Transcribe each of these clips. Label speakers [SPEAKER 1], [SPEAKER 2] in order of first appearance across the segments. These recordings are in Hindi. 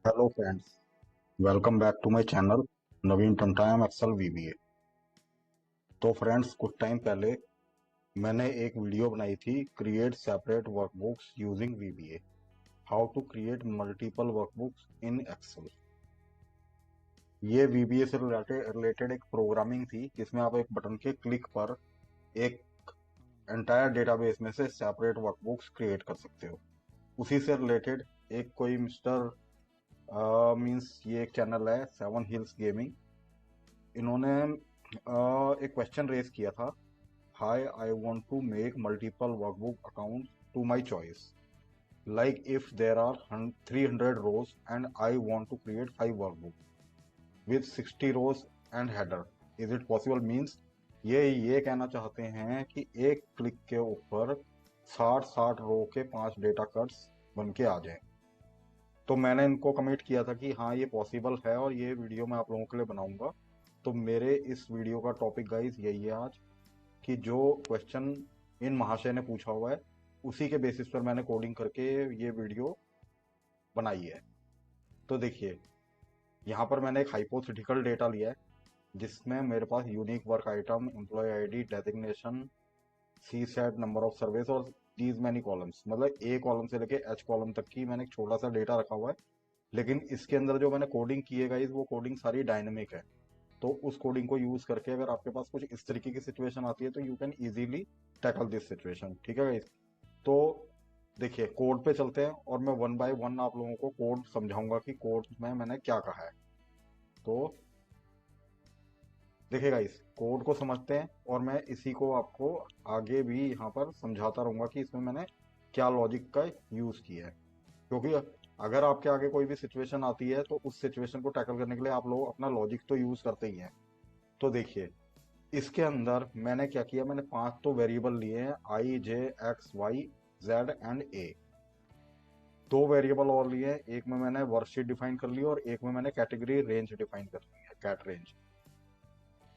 [SPEAKER 1] Hello friends, welcome back to my channel Naveen टंटायम एक्सेल वीबीए। तो फ्रेंड्स, कुछ टाइम पहले मैंने एक वीडियो बनाई थी, create separate workbooks using VBA, how to create multiple workbooks in Excel. ये वीबीए से रिलेटेड एक प्रोग्रामिंग थी जिसमें आप एक बटन के क्लिक पर एक एंटायर डेटाबेस में से सेपरेट वर्कबुक्स क्रिएट कर सकते हो। उसी से रिलेटेड एक कोई मिस्टर मींस ये एक चैनल है सेवन हिल्स गेमिंग, इन्होंने एक क्वेश्चन रेज किया था। Hi, I want to make multiple workbook account to my choice, like if there are 300 rows and I want to create 5 workbook with 60 rows and header, is it possible. Means ये कहना चाहते हैं कि एक क्लिक के ऊपर 60 रो के 5 डेटा कट्स बन के आ जाए। तो मैंने इनको कमिट किया था कि हाँ, ये पॉसिबल है और ये वीडियो मैं आप लोगों के लिए बनाऊंगा। तो मेरे इस वीडियो का टॉपिक गाइस यही है आज, कि जो क्वेश्चन इन महाशय ने पूछा हुआ है उसी के बेसिस पर मैंने कोडिंग करके ये वीडियो बनाई है। तो देखिए, यहाँ पर मैंने एक हाइपोथेटिकल डेटा लिया है जिसमें मेरे पास unique work item, employee ID, designation, सी सेट, नंबर ऑफ सर्विस और दीज मैनी कॉलम्स, मतलब ए कॉलम से लेके एच कॉलम तक की मैंने एक छोटा सा डेटा रखा हुआ है। लेकिन इसके अंदर जो मैंने कोडिंग की है गाइस, वो कोडिंग सारी डायनेमिक है। तो उस कोडिंग को यूज करके अगर आपके पास कुछ इस तरीके की सिचुएशन आती है तो you can easily tackle this situation. ठीक है गाइस। तो देखिए, कोड पे चलते हैं और मैं वन बाय वन आप लोगों को कोड समझाऊंगा कि कोड में मैंने क्या कहा है। तो देखिए गाइस, कोड को समझते हैं और मैं इसी को आपको आगे भी यहाँ पर समझाता रहूंगा कि इसमें मैंने क्या लॉजिक का यूज किया है। क्योंकि अगर आपके आगे कोई भी सिचुएशन आती है तो उस सिचुएशन को टैकल करने के लिए आप लोग अपना लॉजिक तो यूज करते ही हैं। तो देखिए, इसके अंदर मैंने क्या किया, मैंने 5 तो वेरिएबल लिए हैं, I, J, X, Y, Z and A. 2 variable और लिए हैं, एक में मैंने वर्कशीट डिफाइन कर ली और एक में मैंने कैटेगरी रेंज डिफाइन कर ली है, कैट रेंज।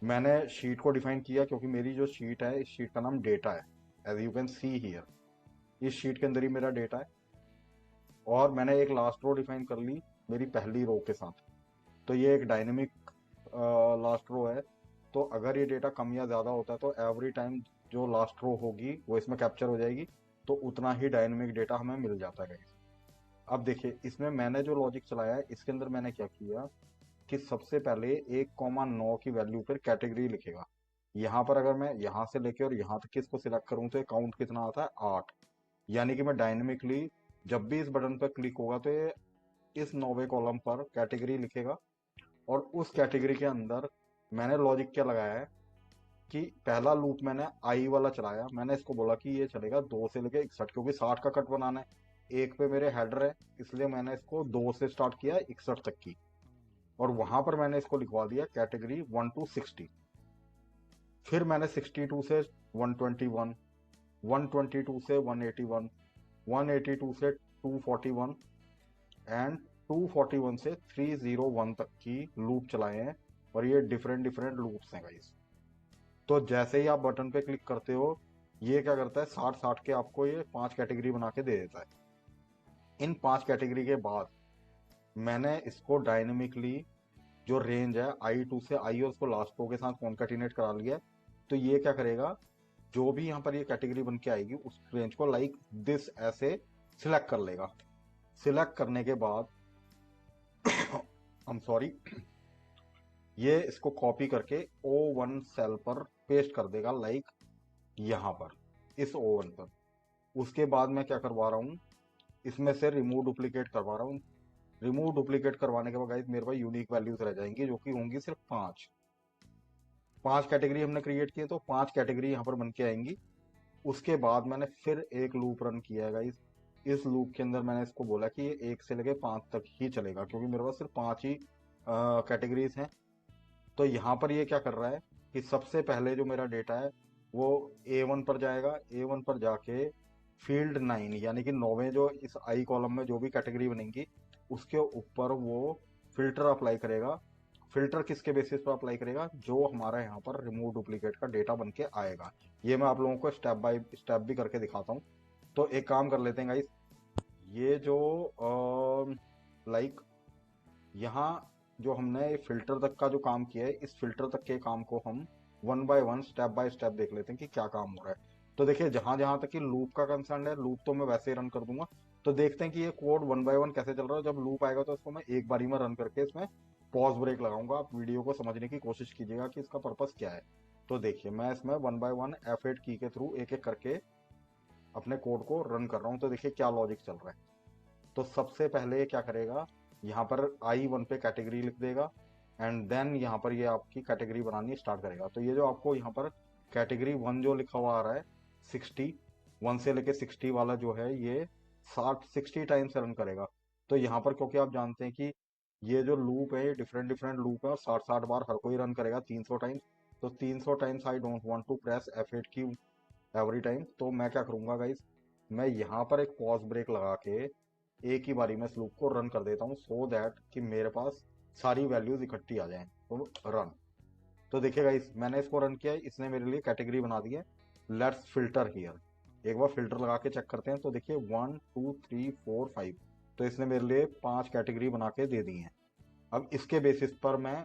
[SPEAKER 1] मैंने शीट को डिफाइन किया क्योंकि मेरी जो शीट है, इस शीट का नाम डेटा है, as you can see here. इस शीट के अंदर ही मेरा डेटा है और मैंने एक लास्ट रो डिफाइन कर ली मेरी पहली रो के साथ। तो ये एक डायनेमिक लास्ट रो है। तो अगर ये डेटा कम या ज्यादा होता है तो एवरी टाइम जो लास्ट रो होगी वो इसमें कैप्चर हो जाएगी, तो उतना ही डायनेमिक डेटा हमें मिल जाता है। अब देखिए, इसमें मैंने जो लॉजिक चलाया है इसके अंदर मैंने क्या किया कि सबसे पहले 1,9 की वैल्यू पर कैटेगरी लिखेगा। यहाँ पर अगर मैं यहाँ से लेके और यहाँ तक की इसको सिलेक्ट करूँ तो काउंट कितना आता है, 8। यानी कि मैं डायनेमिकली जब भी इस बटन पर क्लिक होगा तो ये इस 9वें कॉलम पर कैटेगरी लिखेगा। और उस कैटेगरी के अंदर मैंने लॉजिक क्या लगाया है कि पहला लूप मैंने आई वाला चलाया। मैंने इसको बोला कि ये चलेगा 2 से लेके 61, क्योंकि 60 का कट बनाना है। एक पे मेरे हेडर है, इसलिए मैंने इसको 2 से स्टार्ट किया 61 तक की। और वहां पर मैंने इसको लिखवा दिया कैटेगरी 1 टू 60। फिर मैंने 62 से 121, 122 से 181, 182 से 241 एंड 241 से 301 तक की लूप चलाए हैं। और ये डिफरेंट डिफरेंट लूप्स हैं गाइस। तो जैसे ही आप बटन पे क्लिक करते हो, ये क्या करता है, 60-60 के आपको ये 5 कैटेगरी बना के दे देता है। इन 5 कैटेगरी के बाद मैंने इसको डायनेमिकली जो रेंज है I2 से आई और उसको लास्ट रो के साथ कॉन्केटिनेट करा लिया है। तो ये क्या करेगा, जो भी यहाँ पर ये कैटेगरी बन के आएगी उस रेंज को लाइक दिस ऐसे सिलेक्ट कर लेगा। सिलेक्ट करने के बाद आई एम सॉरी, ये इसको कॉपी करके O1 सेल पर पेस्ट कर देगा, लाइक यहाँ पर इस O1 पर। उसके बाद मैं क्या करवा रहा हूँ, इसमें से रिमूव डुप्लीकेट करवा रहा हूँ। रिमूव डुप्लीकेट करवाने के बाद गाइस मेरे पास यूनिक वैल्यूज रह जाएंगी जो कि होंगी सिर्फ 5। 5 कैटेगरी हमने क्रिएट की है तो 5 कैटेगरी यहाँ पर बन के आएंगी। उसके बाद मैंने फिर एक लूप रन किया है गाइस। इस लूप के अंदर मैंने इसको बोला कि ये 1 से लेके 5 तक ही चलेगा, क्योंकि मेरे पास सिर्फ 5 ही कैटेगरीज हैं। तो यहाँ पर ये क्या कर रहा है कि सबसे पहले जो मेरा डेटा है वो A1 पर जाएगा। A1 पर जाके फील्ड 9 यानी कि 9वें जो इस आई कॉलम में जो भी कैटेगरी बनेंगी उसके ऊपर वो फिल्टर अप्लाई करेगा। फिल्टर किसके बेसिस पर अप्लाई करेगा, जो हमारा यहाँ पर रिमूव डुप्लीकेट का डेटा बन के आएगा। ये मैं आप लोगों को स्टेप बाय स्टेप भी करके दिखाता हूँ। तो एक काम कर लेते हैं गाइस, ये जो लाइक यहाँ जो हमने फिल्टर तक का जो काम किया है, इस फिल्टर तक के काम को हम वन बाय स्टेप देख लेते हैं कि क्या काम हो रहा है। तो देखिए, जहां जहां तक कि लूप का कंसर्न है, लूप तो मैं वैसे ही रन कर दूंगा। तो देखते हैं कि ये कोड वन बाय वन कैसे चल रहा है। जब लूप आएगा तो इसको मैं एक बारी में रन करके इसमें पॉज ब्रेक लगाऊंगा। आप वीडियो को समझने की कोशिश कीजिएगा कि इसका पर्पस क्या है। तो देखिए, मैं इसमें वन बाय वन F8 की के थ्रू एक एक करके अपने कोड को रन कर रहा हूँ। तो देखिए क्या लॉजिक चल रहा है। तो सबसे पहले ये क्या करेगा, यहाँ पर I1 पे कैटेगरी लिख देगा, एंड देन यहाँ पर ये आपकी कैटेगरी बनानी स्टार्ट करेगा। तो ये जो आपको यहाँ पर कैटेगरी वन जो लिखा हुआ आ रहा है, 60, 1 से लेके 60 वाला जो है, ये 60 टाइम्स रन करेगा। तो यहाँ पर क्योंकि आप जानते हैं कि ये जो लूप है, ये डिफरेंट डिफरेंट लूप है, और 60 बार हर कोई रन करेगा 300 टाइम्स। तो 300 times I don't want to press F8 key every time. तो मैं क्या करूंगा गाइस, मैं यहाँ पर एक पॉज ब्रेक लगा के एक ही बारी में इस लूप को रन कर देता हूँ, सो दैट कि मेरे पास सारी वैल्यूज इकट्ठी आ जाएं। तो रन। तो देखिएगा, मैंने इसको रन किया है, इसने मेरे लिए कैटेगरी बना दी है। Let's filter here. एक बार फिल्टर लगा के चेक करते हैं। तो देखिए 1 2 3 4 5, तो इसने मेरे लिए 5 कैटेगरी बना के दे दी है। अब इसके बेसिस पर मैं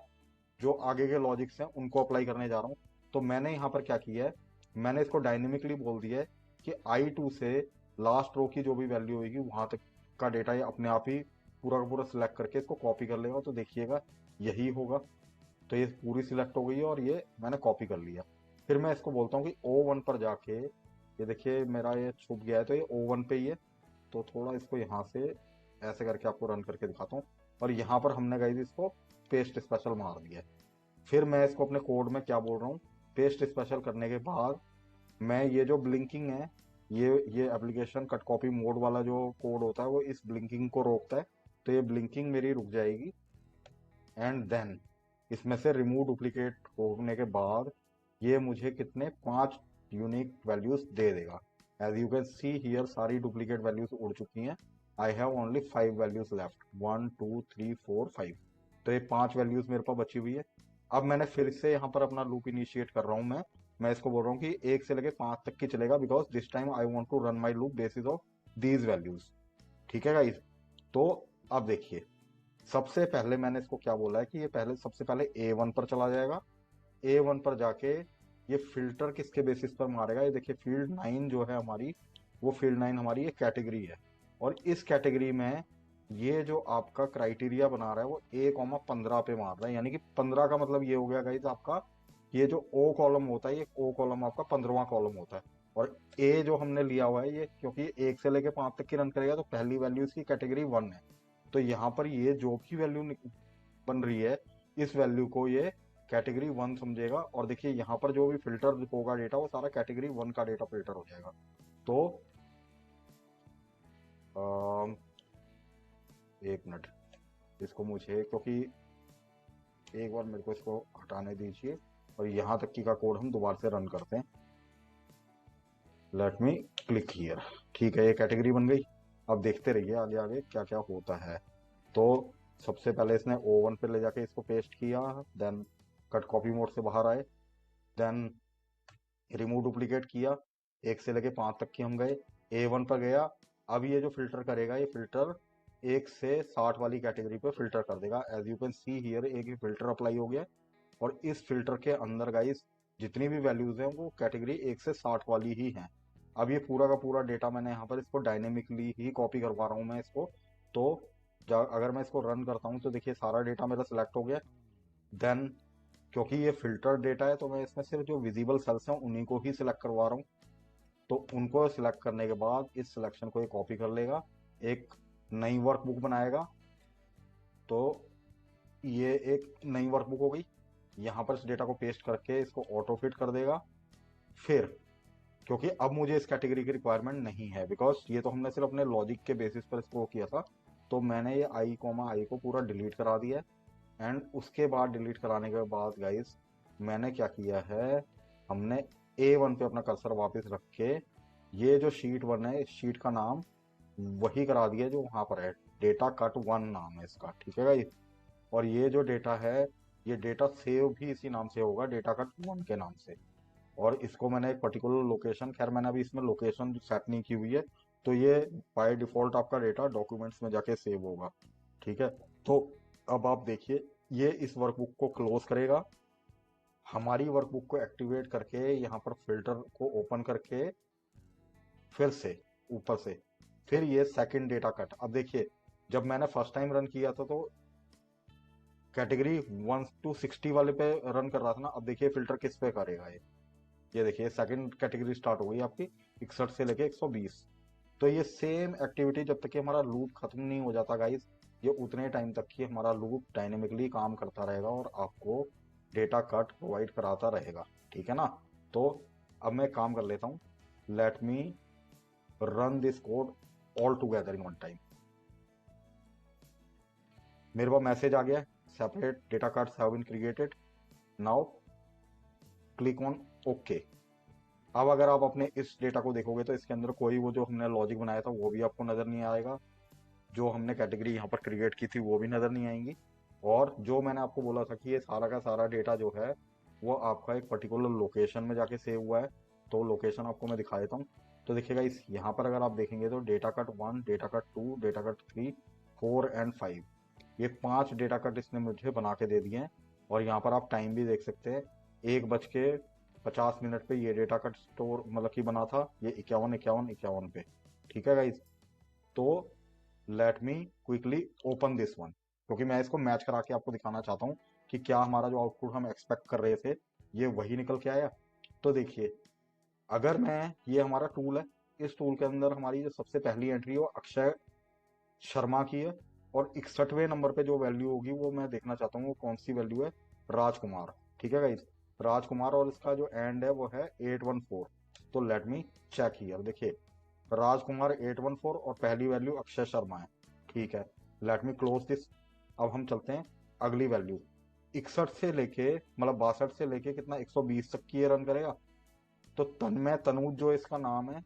[SPEAKER 1] जो आगे के लॉजिक्स हैं उनको अप्लाई करने जा रहा हूँ। तो मैंने यहाँ पर क्या किया है, मैंने इसको डायनेमिकली बोल दिया है कि I2 से लास्ट रो की जो भी वैल्यू होगी वहां तक का डेटा ये अपने आप ही पूरा का पूरा सिलेक्ट करके इसको कॉपी कर लेगा। तो देखिएगा यही होगा। तो ये पूरी सिलेक्ट हो गई है और ये मैंने कॉपी कर लिया। फिर मैं इसको बोलता हूँ कि O1 पर जाके, ये देखिए मेरा ये छुप गया है, तो ये O1 पे ही है। तो थोड़ा इसको यहाँ से ऐसे करके आपको रन करके दिखाता हूँ। और यहाँ पर हमने गाइस इसको पेस्ट स्पेशल मार दिया है। फिर मैं इसको अपने कोड में क्या बोल रहा हूँ, पेस्ट स्पेशल करने के बाद मैं ये जो ब्लिंकिंग है, ये एप्लीकेशन कट कॉपी मोड वाला जो कोड होता है वो इस ब्लिंकिंग को रोकता है। तो ये ब्लिंकिंग मेरी रुक जाएगी, एंड देन इसमें से रिमूव डुप्लीकेट होने के बाद ये मुझे कितने 5 यूनिक वैल्यूज दे देगा। As you can see here, सारी डुप्लीकेट वैल्यूज उड़ चुकी हैं। I have only 5 values left, 1 2 3 4 5। तो ये 5 वैल्यूज मेरे पास बची हुई है। अब मैंने फिर से यहाँ पर अपना लूप इनिशिएट कर रहा हूँ। मैं इसको बोल रहा हूँ कि 1 से लेके 5 तक की चलेगा, because this time I want to run my loop basis of these values. ठीक है गाइस। तो अब देखिए, सबसे पहले मैंने इसको क्या बोला है कि ये पहले सबसे पहले A1 पर चला जाएगा। A1 पर जाके ये फिल्टर किसके बेसिस पर मारेगा, ये देखिए फील्ड 9 जो है हमारी, वो फील्ड 9 हमारी ये कैटेगरी है। और इस कैटेगरी में ये जो आपका क्राइटेरिया बना रहा है वो A, 15 पे मार रहा है। यानी कि 15 का मतलब ये हो गया गाइस आपका, ये जो O कॉलम होता है, ये O कॉलम आपका 15वां कॉलम होता है। और A जो हमने लिया हुआ है, ये क्योंकि 1 से लेके 5 तक की रन करेगा, तो पहली वैल्यू इसकी कैटेगरी 1 है। तो यहाँ पर ये जो भी वैल्यू बन रही है, इस वैल्यू को ये कैटेगरी 1 समझेगा। और देखिए यहाँ पर जो भी फिल्टर होगा डेटा, वो सारा कैटेगरी 1 का डेटा फिल्टर हो जाएगा। तो अम, एक मिनट, इसको मुझे, क्योंकि एक बार मेरे को इसको हटाने दीजिए और यहाँ तक की का कोड हम दोबारा से रन करते हैं। Let me click here. ठीक है, ये कैटेगरी बन गई। अब देखते रहिए आगे आगे क्या क्या होता है। तो सबसे पहले इसने O1 पे ले जाके इसको पेस्ट किया, देन कट कॉपी मोड से बाहर आए, देन रिमूव डुप्लीकेट किया, 1 से लेके 5 तक की हम गए, A1 पर गया। अब ये जो फिल्टर करेगा, ये फिल्टर 1 से 60 वाली कैटेगरी पे फिल्टर कर देगा। As you can see here, एक ही फिल्टर अप्लाई हो गया। और इस फिल्टर के अंदर गाइस जितनी भी वैल्यूज हैं वो कैटेगरी 1 से 60 वाली ही हैं। अब ये पूरा का पूरा डेटा मैंने यहाँ पर इसको डायनेमिकली ही कॉपी करवा रहा हूँ मैं इसको। तो अगर मैं इसको रन करता हूँ तो देखिए सारा डेटा मेरा सिलेक्ट हो गया। देन क्योंकि ये फिल्टर डेटा है, तो मैं इसमें सिर्फ जो विजिबल सेल्स हैं उन्हीं को ही सिलेक्ट करवा रहा हूँ। तो उनको सिलेक्ट करने के बाद इस सिलेक्शन को ये कॉपी कर लेगा, एक नई वर्कबुक बनाएगा। तो ये एक नई वर्कबुक हो गई। यहाँ पर इस डेटा को पेस्ट करके इसको ऑटो फिट कर देगा। फिर क्योंकि अब मुझे इस कैटेगरी की रिक्वायरमेंट नहीं है, बिकॉज ये तो हमने सिर्फ अपने लॉजिक के बेसिस पर इसको किया था। तो मैंने ये I, को पूरा डिलीट करा दिया है। एंड उसके बाद डिलीट कराने के बाद गाइस मैंने क्या किया है, हमने A1 पे अपना कर्सर वापस रख के ये जो शीट 1 है, इस शीट का नाम वही करा दिया जो वहां पर है, डेटा कट 1 नाम है इसका। ठीक है गाइस। और ये जो डेटा है, ये डेटा सेव भी इसी नाम से होगा, डेटा कट 1 के नाम से। और इसको मैंने एक पर्टिकुलर लोकेशन, खैर मैंने अभी इसमें लोकेशन सेट नहीं की हुई है, तो ये बाय डिफॉल्ट आपका डेटा डॉक्यूमेंट्स में जाके सेव होगा। ठीक है। तो अब आप देखिए, ये इस वर्कबुक को क्लोज करेगा, हमारी वर्कबुक को एक्टिवेट करके यहाँ पर फिल्टर को ओपन करके फिर से ऊपर से फिर ये सेकंड डेटा कट। अब देखिए, जब मैंने फर्स्ट टाइम रन किया था तो कैटेगरी 1 to 60 वाले पे रन कर रहा था ना। अब देखिए फिल्टर किस पे करेगा ये देखिए सेकंड कैटेगरी स्टार्ट हो गई आपकी 61 से लेके 120। तो ये सेम एक्टिविटी जब तक कि हमारा लूप खत्म नहीं हो जाता गाइस, ये उतने टाइम तक कि हमारा लूप डायनेमिकली काम करता रहेगा और आपको डेटा कट प्रोवाइड कराता रहेगा, ठीक है ना। तो अब मैं काम कर लेता हूँ, let me run this code all together in one time. मेरे पास मैसेज आ गया, separate data cards have been created, now click on okay. अब अगर आप अपने इस डेटा को देखोगे तो इसके अंदर कोई वो जो हमने लॉजिक बनाया था वो भी आपको नजर नहीं आएगा, जो हमने कैटेगरी यहाँ पर क्रिएट की थी वो भी नजर नहीं आएंगी, और जो मैंने आपको बोला था कि ये सारा का सारा डेटा जो है वो आपका एक पर्टिकुलर लोकेशन में जाके सेव हुआ है। तो लोकेशन आपको मैं दिखा देता हूँ। तो देखिएगा इस यहाँ पर अगर आप देखेंगे तो data cut 1, data cut 2, data cut 3, 4 and 5, ये 5 डेटा कट इसने मुझे बना के दे दिए हैं। और यहाँ पर आप टाइम भी देख सकते हैं, 1:50 पे ये डेटा कट स्टोर मतलब कि बना था, ये 51 पे, ठीक है गाइज। तो let me quickly open this one, क्योंकि मैं इसको मैच करा के आपको दिखाना चाहता हूँ कि क्या हमारा जो आउटपुट हम एक्सपेक्ट कर रहे थे ये वही निकल के आया। तो देखिए, अगर मैं, ये हमारा टूल है, इस टूल के अंदर हमारी जो सबसे पहली एंट्री है वो अक्षय शर्मा की है, और 61वें नंबर पे जो वैल्यू होगी वो मैं देखना चाहता हूँ वो कौन सी वैल्यू है, राजकुमार, ठीक है गाइज, राजकुमार, और इसका जो एंड है वो है 814। तो लेट मी चेक हियर, देखिए राजकुमार 814 और पहली वैल्यू अक्षय शर्मा है, ठीक है। Let me close this. अब हम चलते हैं अगली वैल्यू, 61 से लेके मतलब 62 से लेके कितना 120 तक की ये रन करेगा। तो तन्मय तनूज जो इसका नाम है,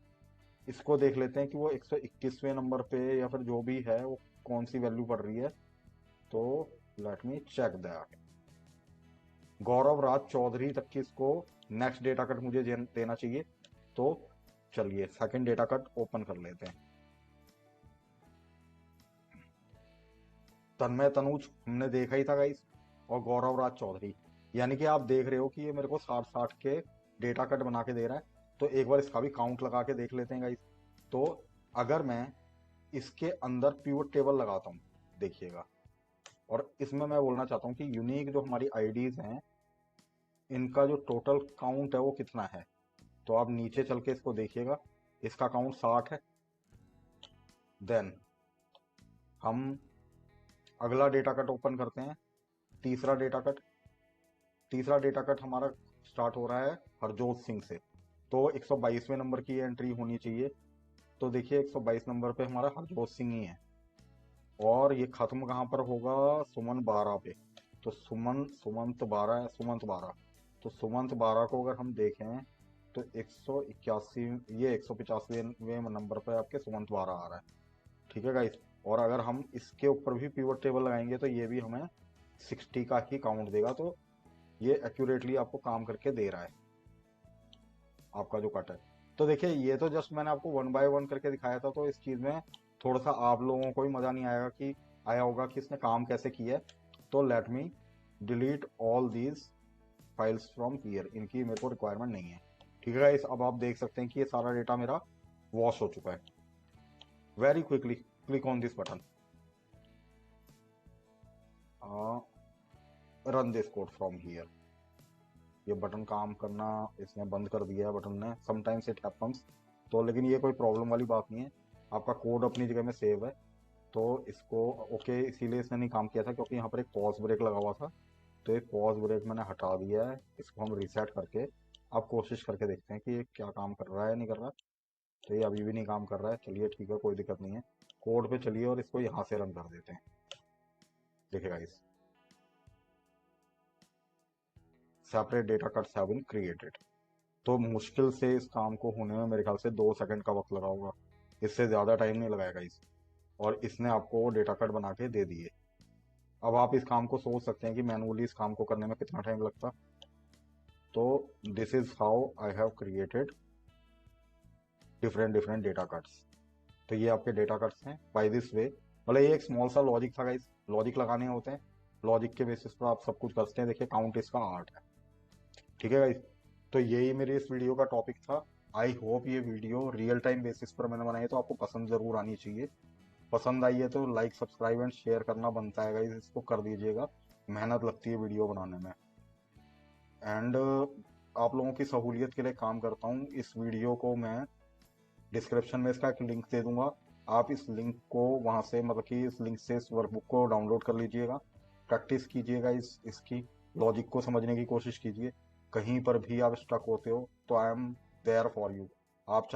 [SPEAKER 1] इसको देख लेते हैं कि वो 121वें नंबर पे या फिर जो भी है वो कौन सी वैल्यू पड़ रही है। तो लेट मी चेक दैट। गौरव राज चौधरी तक की इसको नेक्स्ट डेटा कट मुझे देना चाहिए। तो चलिए सेकंड डेटा कट ओपन कर लेते हैं। तन्मय तनुज हमने देखा ही था गाइस, और गौरव राज चौधरी, यानी कि आप देख रहे हो कि ये मेरे को 60-60 के डेटा कट बना के दे रहा है। तो एक बार इसका भी काउंट लगा के देख लेते हैं गाइस। तो अगर मैं इसके अंदर पिवट टेबल लगाता हूँ, देखिएगा, और इसमें मैं बोलना चाहता हूँ कि यूनिक जो हमारी आईडीज हैं इनका जो टोटल काउंट है वो कितना है। तो आप नीचे चल के इसको देखिएगा, इसका काउंट 60 है। देन हम अगला डेटा कट ओपन करते हैं, तीसरा डेटा कट। तीसरा डेटा कट हमारा स्टार्ट हो रहा है हरजोत सिंह से, तो 122वें नंबर की एंट्री होनी चाहिए। तो देखिए 122 नंबर पे हमारा हरजोत सिंह ही है, और ये खत्म कहाँ पर होगा, सुमन 12 पे। तो सुमंत 12 है, सुमंत 12। तो सुमंत 12 को अगर हम देखें तो 181, ये 185वें नंबर पे आपके सुमंत 12 आ रहा है, ठीक है गाइस। और अगर हम इसके ऊपर भी पिवट टेबल लगाएंगे तो ये भी हमें 60 का ही काउंट देगा। तो ये एक्यूरेटली आपको काम करके दे रहा है आपका जो कट है। तो देखिए ये तो जस्ट मैंने आपको 1 बाय 1 करके दिखाया था, तो इस चीज में थोड़ा सा आप लोगों को ही मजा नहीं आएगा कि आया होगा कि इसने काम कैसे किया है। तो let me delete all these files from here, इनकी मेरे को रिक्वायरमेंट नहीं है, ठीक है गाइस। अब आप देख सकते हैं कि ये सारा डेटा मेरा वॉश हो चुका है। Very quickly click on this button, run this code from here. ये बटन काम करना इसने बंद कर दिया है बटन ने, समटाइम्स इट हैपन्स। तो लेकिन ये कोई प्रॉब्लम वाली बात नहीं है, आपका कोड अपनी जगह में सेव है। तो इसको ओके इसीलिए इसने नहीं काम किया था क्योंकि यहाँ पर एक पॉज ब्रेक लगा हुआ था। तो एक पॉज ब्रेक मैंने हटा दिया है, इसको हम रिसेट करके अब कोशिश करके देखते हैं कि ये क्या काम कर रहा है नहीं कर रहा। तो ये अभी भी नहीं काम कर रहा है, चलिए ठीक है कोई दिक्कत नहीं है। कोड पे चलिए और इसको यहाँ से रन कर देते हैं। देखिएगा इस separate data cuts have been created. तो मुश्किल से इस काम को होने में मेरे ख्याल से 2 सेकंड का वक्त लगा होगा, इससे ज़्यादा टाइम नहीं लगाएगा इस, और इसने आपको डेटा कट बना के दे दिए। अब आप इस काम को सोच सकते हैं कि मैनुअली इस काम को करने में कितना टाइम लगता। तो this is how I have created different different data cuts. तो ये आपके डेटा कट्स हैं बाय दिस वे। मतलब ये एक स्मॉल सा लॉजिक था गाइस, लॉजिक लगाने होते हैं लॉजिक के बेसिस पर आप सब कुछ कर सकते हैं। देखिए काउंट इसका 8 है। ठीक है गाइस, तो यही मेरे इस वीडियो का टॉपिक था। आई होप ये वीडियो रियल टाइम बेसिस पर मैंने बनाई है तो आपको पसंद जरूर आनी चाहिए। पसंद आई है तो लाइक सब्सक्राइब एंड शेयर करना बनता है गाइस, इसको कर दीजिएगा। मेहनत लगती है वीडियो बनाने में। एंड आप लोगों की सहूलियत के लिए काम करता हूँ, इस वीडियो को मैं डिस्क्रिप्शन में इसका एक लिंक दे दूंगा। आप इस लिंक को वहां से, मतलब कि इस लिंक से इस वर्कबुक को डाउनलोड कर लीजिएगा। प्रैक्टिस कीजिएगा, इसकी लॉजिक को समझने की कोशिश कीजिए। कहीं पर भी आप स्टक होते हो तो I am there for you. आप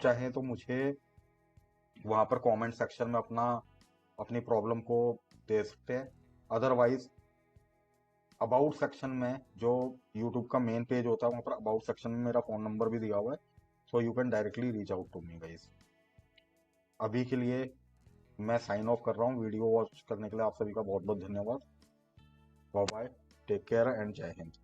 [SPEAKER 1] चाहें तो मुझे वहां पर कमेंट सेक्शन में अपनी प्रॉब्लम को दे सकते हैं। अदरवाइज अबाउट सेक्शन में, जो यूट्यूब का मेन पेज होता है, वहां पर अबाउट सेक्शन में मेरा फोन नंबर भी दिया हुआ है। So you can directly reach out to me guys. अभी के लिए मैं साइन ऑफ कर रहा हूँ। वीडियो वॉच करने के लिए आप सभी का बहुत बहुत धन्यवाद। Bye bye, take care and Jai Hind.